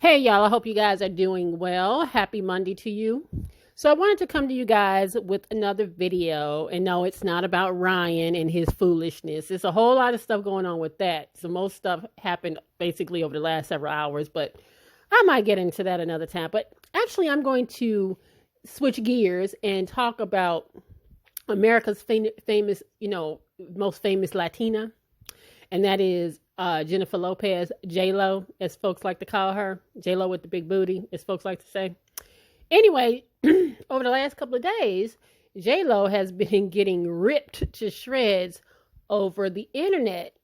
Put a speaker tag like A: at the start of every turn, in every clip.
A: Hey y'all, I hope you guys are doing well. Happy Monday to you. So I wanted to come to you guys with another video, and no, it's not about Ryan and his foolishness. There's a whole lot of stuff going on with that. So most stuff happened basically over the last several hours, but I might get into that another time. But actually, I'm going to switch gears and talk about America's famous, most famous Latina, and that is Jennifer Lopez, J.Lo, as folks like to call her. J.Lo with the big booty, as folks like to say. Anyway, over the last couple of days, J.Lo has been getting ripped to shreds over the internet.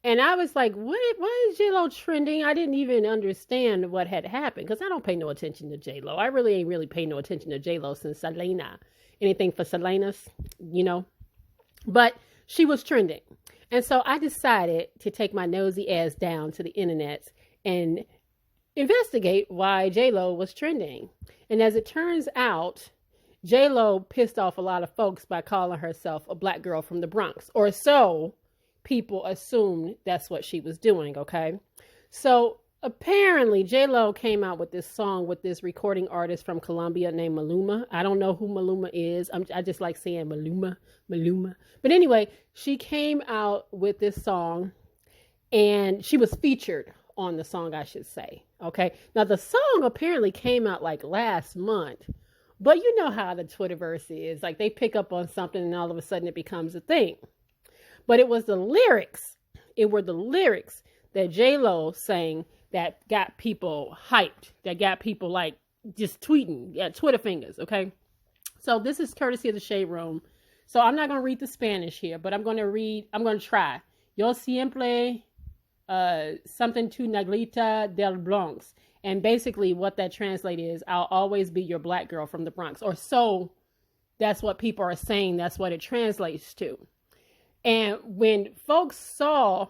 A: And I was like, why is J.Lo trending? I didn't even understand what had happened because I don't pay no attention to J.Lo. I really ain't really paid no attention to J.Lo since Selena. Anything for Selena's, But she was trending. And so I decided to take my nosy ass down to the internet and investigate why J.Lo was trending. And as it turns out, J.Lo pissed off a lot of folks by calling herself a black girl from the Bronx. Or so people assumed that's what she was doing, okay? So apparently J.Lo came out with this song with this recording artist from Colombia named Maluma. I don't know who Maluma is. I just like saying Maluma. But anyway, she came out with this song and she was featured on the song, I should say. Okay. Now the song apparently came out like last month, but you know how the Twitterverse is. Like they pick up on something and all of a sudden it becomes a thing. But it was the lyrics. It were the lyrics that J.Lo sang that got people hyped, that got people like just tweeting, Twitter fingers, okay? So this is courtesy of the Shade Room. So I'm not going to read the Spanish here, but I'm going to try. Yo siempre something to Neglita del Bronx. And basically what that translates is, I'll always be your black girl from the Bronx. Or so that's what people are saying. That's what it translates to. And when folks saw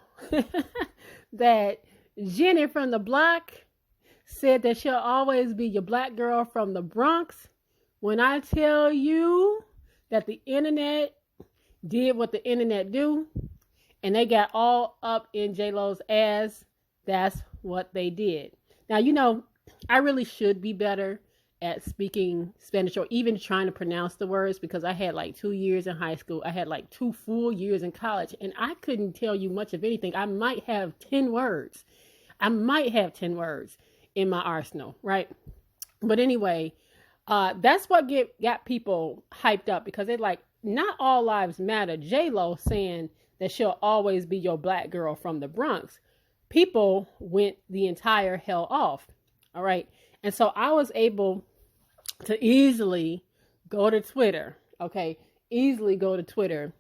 A: that Jenny from the block said that she'll always be your black girl from the Bronx, when I tell you that the internet did what the internet do, and they got all up in J.Lo's ass, that's what they did. Now, I really should be better at speaking Spanish or even trying to pronounce the words because I had like 2 years in high school. I had like 2 full years in college, and I couldn't tell you much of anything. I might have 10 words. in my arsenal, right? But anyway, that's what got people hyped up because they're like, not all lives matter. J.Lo saying that she'll always be your black girl from the Bronx. People went the entire hell off. All right. And so I was able to easily go to Twitter. Okay. Easily go to Twitter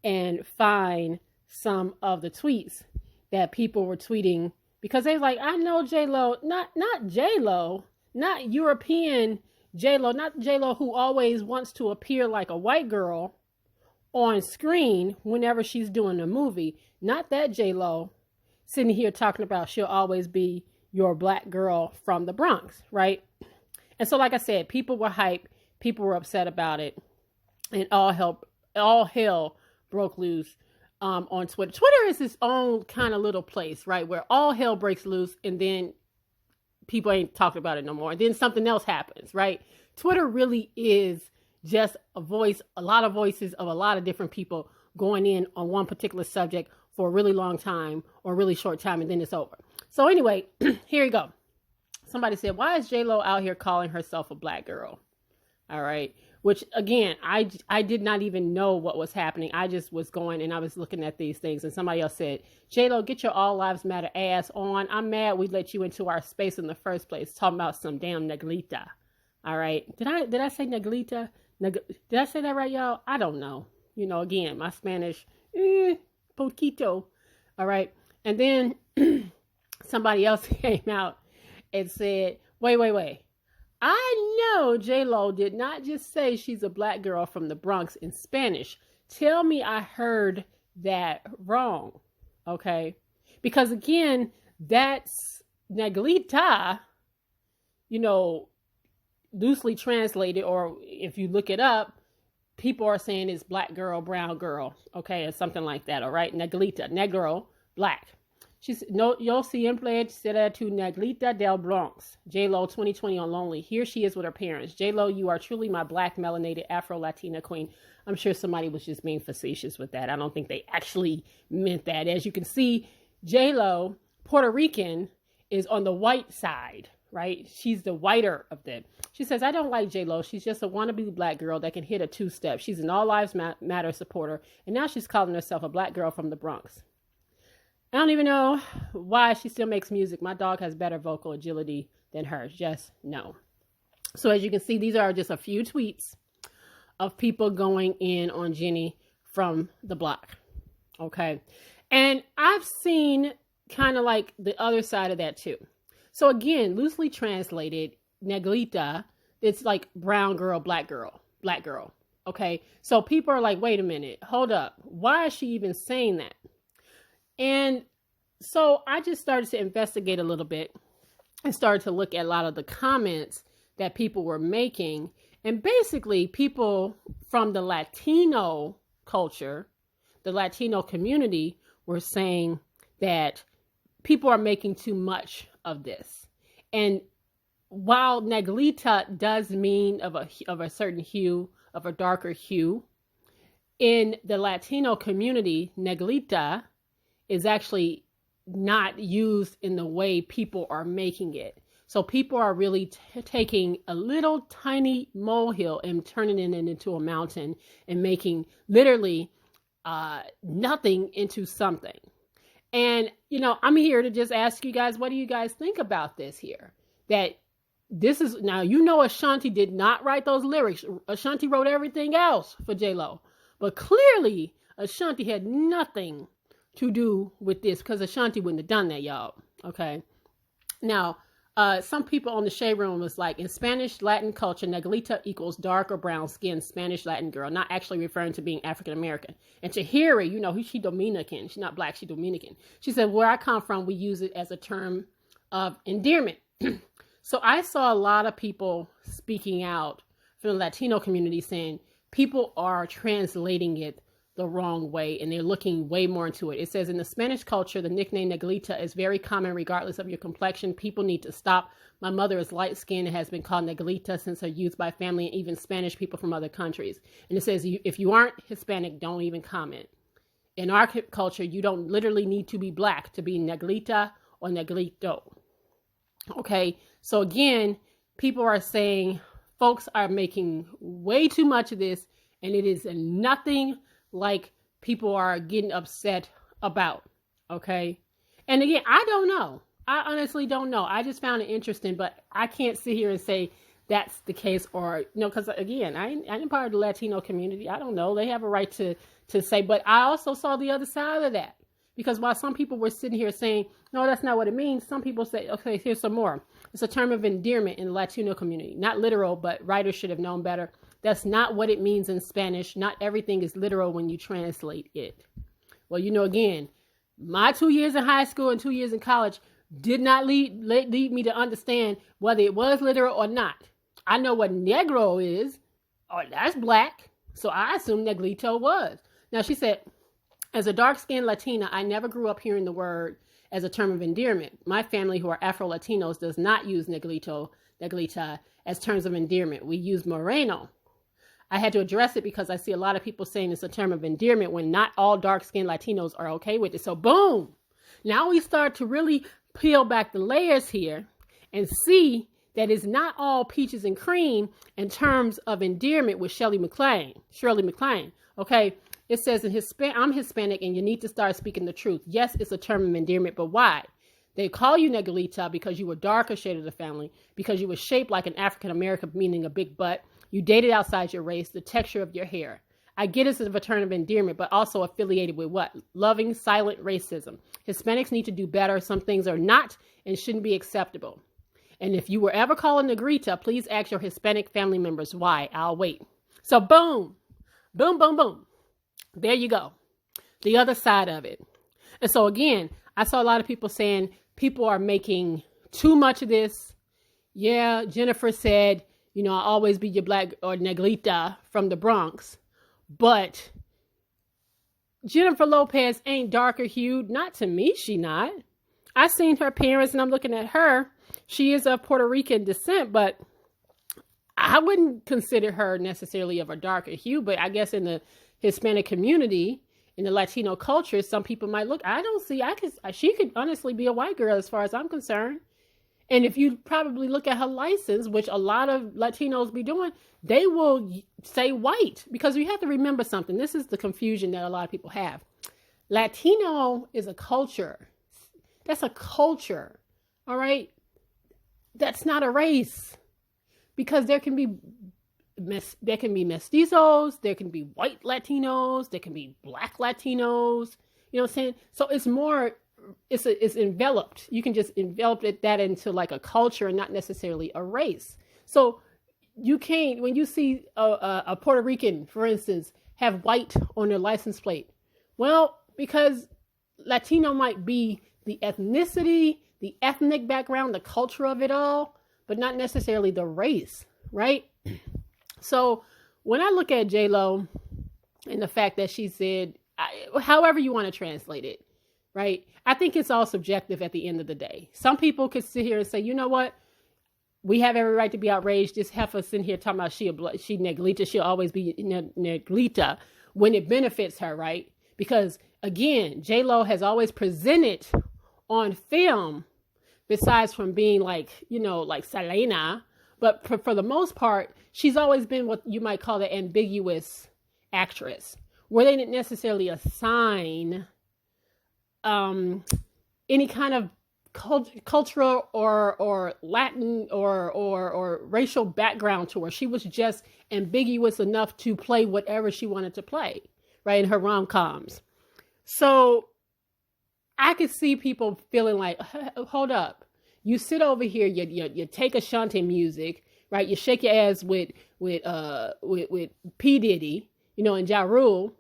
A: and find some of the tweets that people were tweeting because they were like, I know J.Lo, not J.Lo, not European J.Lo, not J.Lo who always wants to appear like a white girl on screen whenever she's doing a movie. Not that J.Lo sitting here talking about she'll always be your black girl from the Bronx, right? And so, like I said, people were hyped, people were upset about it, and all hell broke loose on Twitter. Twitter is its own kind of little place, right, where all hell breaks loose, and then people ain't talking about it no more. And then something else happens, right? Twitter really is just a lot of voices of a lot of different people going in on one particular subject for a really long time or a really short time, and then it's over. So anyway, here you go. Somebody said, why is J.Lo out here calling herself a black girl? All right. Which, again, I did not even know what was happening. I just was going and I was looking at these things. And somebody else said, J.Lo, get your All Lives Matter ass on. I'm mad we let you into our space in the first place. Talking about some damn Neglita. All right. Did I say Neglita? Did I say that right, y'all? I don't know. Again, my Spanish, poquito. All right. And then somebody else came out and said, wait. I know J.Lo did not just say she's a black girl from the Bronx in Spanish. Tell me I heard that wrong, okay? Because again, that's Neglita, loosely translated, or if you look it up, people are saying it's black girl, brown girl, okay, or something like that, all right? Neglita, negro, black. She's no, yo siempre será tu negrita del Bronx. J.Lo 2020 on Lonely. Here she is with her parents. J.Lo, you are truly my black melanated Afro-Latina queen. I'm sure somebody was just being facetious with that. I don't think they actually meant that. As you can see, J.Lo, Puerto Rican, is on the white side, right? She's the whiter of them. She says, I don't like J.Lo. She's just a wannabe black girl that can hit a two-step. She's an All Lives Matter supporter, and now she's calling herself a black girl from the Bronx. I don't even know why she still makes music. My dog has better vocal agility than hers. Just no. So as you can see, these are just a few tweets of people going in on Jenny from the block. Okay. And I've seen kind of like the other side of that too. So again, loosely translated, Neglita, it's like brown girl, black girl, black girl. Okay. So people are like, wait a minute, hold up. Why is she even saying that? And so I just started to investigate a little bit and started to look at a lot of the comments that people were making. And basically people from the Latino culture, the Latino community, were saying that people are making too much of this. And while Neglita does mean of a certain hue, of a darker hue, in the Latino community, Neglita is actually not used in the way people are making it. So people are really taking a little tiny molehill and turning it into a mountain and making literally nothing into something. And, you know, I'm here to just ask you guys, what do you guys think about this here? That this is, now, you know, Ashanti did not write those lyrics. Ashanti wrote everything else for J.Lo. But clearly, Ashanti had nothing to do with this, because Ashanti wouldn't have done that, y'all. Okay. Now, some people on the Shade Room was like, in Spanish Latin culture, Neglita equals dark or brown skinned Spanish Latin girl, not actually referring to being African American. And Tahiri, you know, she's Dominican. She's not black, she's Dominican. She said, where I come from, we use it as a term of endearment. So I saw a lot of people speaking out from the Latino community saying people are translating it the wrong way, and they're looking way more into it. It says, in the Spanish culture, the nickname Neglita is very common regardless of your complexion. People need to stop. My mother is light-skinned and has been called Neglita since her youth by family and even Spanish people from other countries. And it says, if you aren't Hispanic, don't even comment. In our culture, you don't literally need to be black to be Neglita or Neglito. Okay, so again, people are saying folks are making way too much of this, and it is nothing like people are getting upset about. Okay. And again, I don't know. I honestly don't know. I just found it interesting, but I can't sit here and say that's the case, or, you know, because again, I ain't part of the Latino community. I don't know. They have a right to say, but I also saw the other side of that, because while some people were sitting here saying, no, that's not what it means. Some people say, okay, here's some more. It's a term of endearment in the Latino community, not literal, but writers should have known better. That's not what it means in Spanish. Not everything is literal when you translate it. Well, you know, again, my 2 years in high school and 2 years in college did not lead me to understand whether it was literal or not. I know what negro is, or that's black. So I assume neglito was. Now, she said, as a dark-skinned Latina, I never grew up hearing the word as a term of endearment. My family, who are Afro-Latinos, does not use neglita, as terms of endearment. We use moreno. I had to address it because I see a lot of people saying it's a term of endearment when not all dark-skinned Latinos are okay with it. So boom, now we start to really peel back the layers here and see that it's not all peaches and cream in terms of endearment with Shirley MacLaine. Okay, it says I'm Hispanic and you need to start speaking the truth. Yes, it's a term of endearment, but why? They call you Neglita because you were darker shade of the family, because you were shaped like an African American, meaning a big butt. You dated outside your race, the texture of your hair. I get it's a term of endearment, but also affiliated with what? Loving, silent racism. Hispanics need to do better. Some things are not and shouldn't be acceptable. And if you were ever called negrita, please ask your Hispanic family members why. I'll wait. So boom, boom, boom, boom. There you go. The other side of it. And so again, I saw a lot of people saying people are making too much of this. Yeah, Jennifer said, you know, I'll always be your black or neglita from the Bronx. But Jennifer Lopez ain't darker hued. Not to me, she not. I seen her parents and I'm looking at her. She is of Puerto Rican descent, but I wouldn't consider her necessarily of a darker hue, but I guess in the Hispanic community, in the Latino culture, some people might look, she could honestly be a white girl as far as I'm concerned. And if you probably look at her license, which a lot of Latinos be doing, they will say white, because you have to remember something. This is the confusion that a lot of people have. Latino is a culture. That's a culture. All right. That's not a race, because there can be mestizos, there can be white Latinos, there can be black Latinos. You know what I'm saying? So it's more, it's enveloped. You can just envelop that into like a culture and not necessarily a race. So you can't, when you see a Puerto Rican, for instance, have white on their license plate. Well, because Latino might be the ethnicity, the ethnic background, the culture of it all, but not necessarily the race, right? So when I look at J.Lo and the fact that she said, however you want to translate it, right? I think it's all subjective at the end of the day. Some people could sit here and say, you know what? We have every right to be outraged. This heifer sitting here talking about she Neglita. She'll always be Neglita when it benefits her, right? Because again, J.Lo has always presented on film, besides from being like, like Selena, but for the most part, she's always been what you might call the ambiguous actress, where they didn't necessarily assign any kind of cultural or Latin or racial background to her. She was just ambiguous enough to play whatever she wanted to play, right, in her rom-coms. So I could see people feeling like, hold up, you sit over here, you take Ashanti music, right? You shake your ass with P. Diddy, and Ja Rule,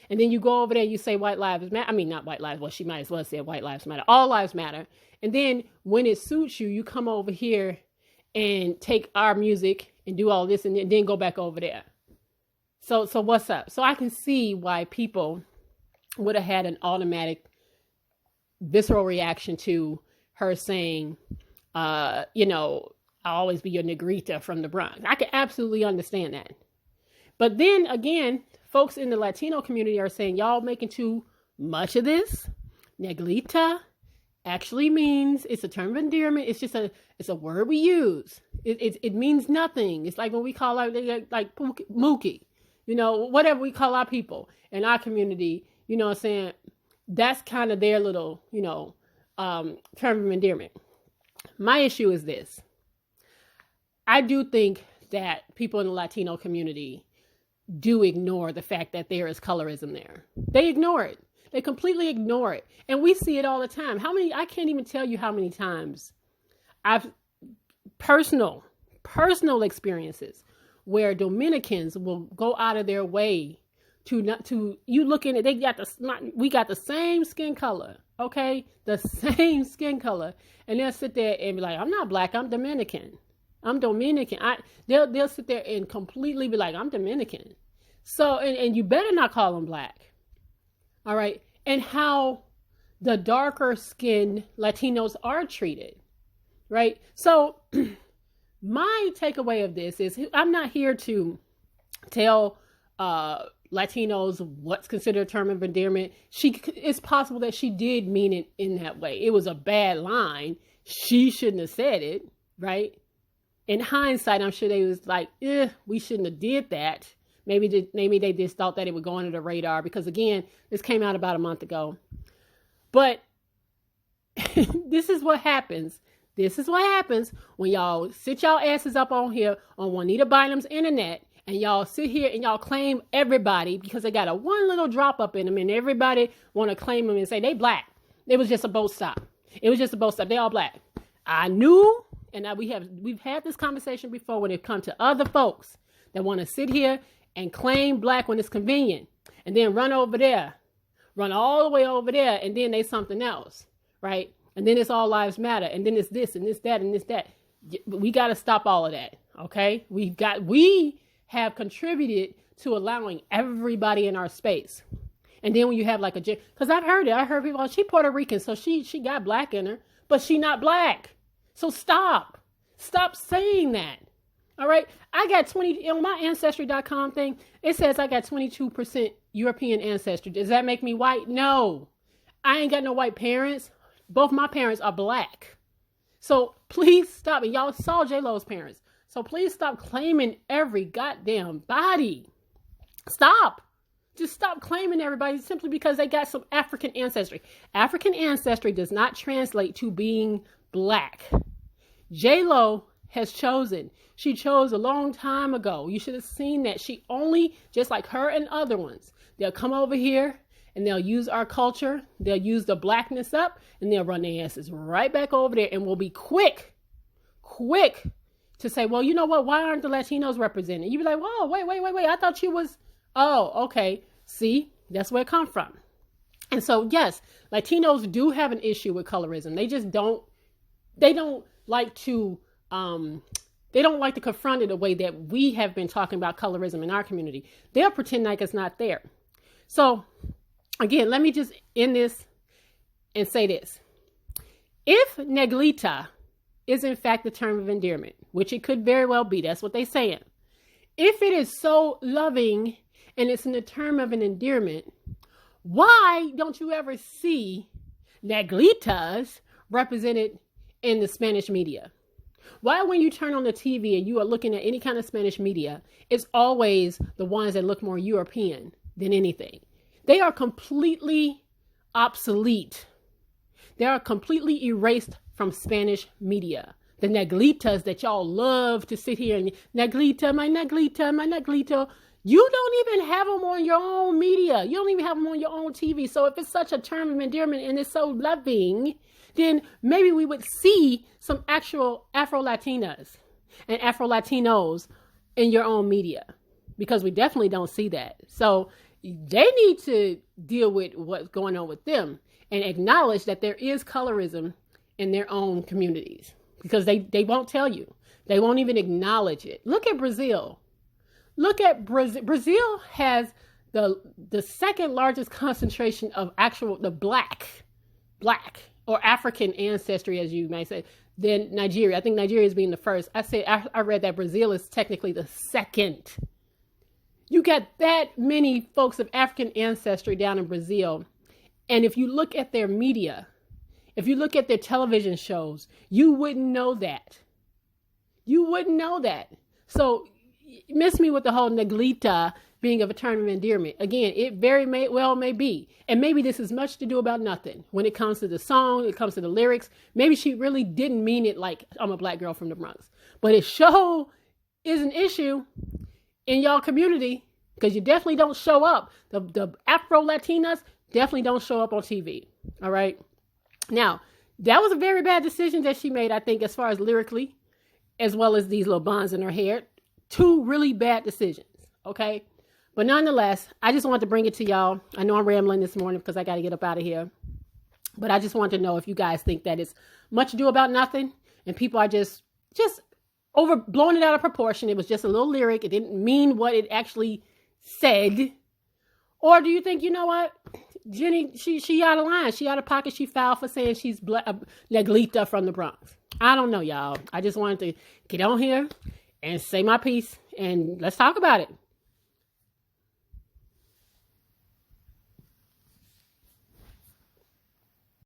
A: and then you go over there and you say white lives matter. I mean, not white lives. Well, she might as well say white lives matter. All lives matter. And then when it suits you, you come over here and take our music and do all this and then go back over there. So what's up? So I can see why people would have had an automatic visceral reaction to her saying, I'll always be your negrita from the Bronx. I can absolutely understand that. But then again, folks in the Latino community are saying, y'all making too much of this. Neglita actually means, it's a term of endearment. It's just it's a word we use. It means nothing. It's like when we call out like Mookie, whatever we call our people in our community, what I'm saying? That's kind of their little, term of endearment. My issue is this. I do think that people in the Latino community do ignore the fact that there is colorism there. They ignore it. They completely ignore it. And we see it all the time. I can't even tell you how many times I've personal experiences where Dominicans will go out of their way you look in it, we got the same skin color, okay? The same skin color. And they'll sit there and be like, I'm not black, I'm Dominican. They'll sit there and completely be like, I'm Dominican. So, and you better not call them black. All right. And how the darker skinned Latinos are treated. Right. So my takeaway of this is I'm not here to tell, Latinos what's considered a term of endearment. It's possible that she did mean it in that way. It was a bad line. She shouldn't have said it, right? In hindsight, I'm sure they was like, we shouldn't have did that. Maybe they just thought that it would go under the radar because, again, this came out about a month ago. But this is what happens. This is what happens when y'all sit y'all asses up on here on Juanita Bynum's internet and y'all sit here and y'all claim everybody because they got a one little drop up in them and everybody want to claim them and say they black. It was just a boat stop. They all black. I knew, and we've had this conversation before when it comes to other folks that want to sit here and claim black when it's convenient and then run all the way over there, and then they something else, right? And then it's all lives matter, and then it's this and this, that, and this, that. We got to stop all of that, okay? We have contributed to allowing everybody in our space. And then when you have like because I've heard it. I heard people, oh, she Puerto Rican, so she got black in her, but she not black. So stop saying that. All right. I got 20 on my ancestry.com thing. It says I got 22% European ancestry. Does that make me white? No, I ain't got no white parents. Both my parents are black. So please stop. And y'all saw J.Lo's parents. So please stop claiming every goddamn body. Stop. Just stop claiming everybody simply because they got some African ancestry. African ancestry does not translate to being black. J.Lo has chosen. She chose a long time ago. You should have seen that. She only, just like her and other ones, they'll come over here and they'll use our culture. They'll use the blackness up and they'll run their asses right back over there and will be quick to say, well, you know what? Why aren't the Latinos represented? You be like, whoa, wait. I thought you was, oh, okay. See, that's where it come from. And so, yes, Latinos do have an issue with colorism. They just don't like to confront it the way that we have been talking about colorism in our community. They'll pretend like it's not there. So again, let me just end this and say this. If Neglita is in fact the term of endearment, which it could very well be, that's what they're saying. If it is so loving and it's in the term of an endearment, why don't you ever see Neglitas represented in the Spanish media? Why, when you turn on the TV and you are looking at any kind of Spanish media, it's always the ones that look more European than anything? They are completely obsolete. They are completely erased from Spanish media. The Neglitas that y'all love to sit here and Neglita, my Neglita. You don't even have them on your own media. You don't even have them on your own TV. So if it's such a term of endearment and it's so loving, then maybe we would see some actual Afro-Latinas and Afro-Latinos in your own media, because we definitely don't see that. So they need to deal with what's going on with them and acknowledge that there is colorism in their own communities, because they won't tell you. They won't even acknowledge it. Look at Brazil. Look at Brazil. Brazil has the second largest concentration of the black or African ancestry, as you may say, than Nigeria. I think Nigeria is being the first. I read that Brazil is technically the second. You got that many folks of African ancestry down in Brazil. And if you look at their media, if you look at their television shows, you wouldn't know that. You wouldn't know that. So miss me with the whole Neglita being of a term of endearment. Again, it very well may be. And maybe this is much to do about nothing. When it comes to the song, it comes to the lyrics, maybe she really didn't mean it like I'm a black girl from the Bronx. But it sure is an issue in y'all community, because you definitely don't show up. The Afro-Latinas definitely don't show up on TV. All right. Now, that was a very bad decision that she made, I think, as far as lyrically, as well as these little bonds in her hair. Two really bad decisions. Okay. But nonetheless, I just wanted to bring it to y'all. I know I'm rambling this morning because I got to get up out of here. But I just want to know if you guys think that it's much ado about nothing and people are just blowing it out of proportion. It was just a little lyric. It didn't mean what it actually said. Or do you think, you know what, Jenny, she out of line. She out of pocket. She fouled for saying she's Neglita from the Bronx. I don't know, y'all. I just wanted to get on here and say my piece and let's talk about it.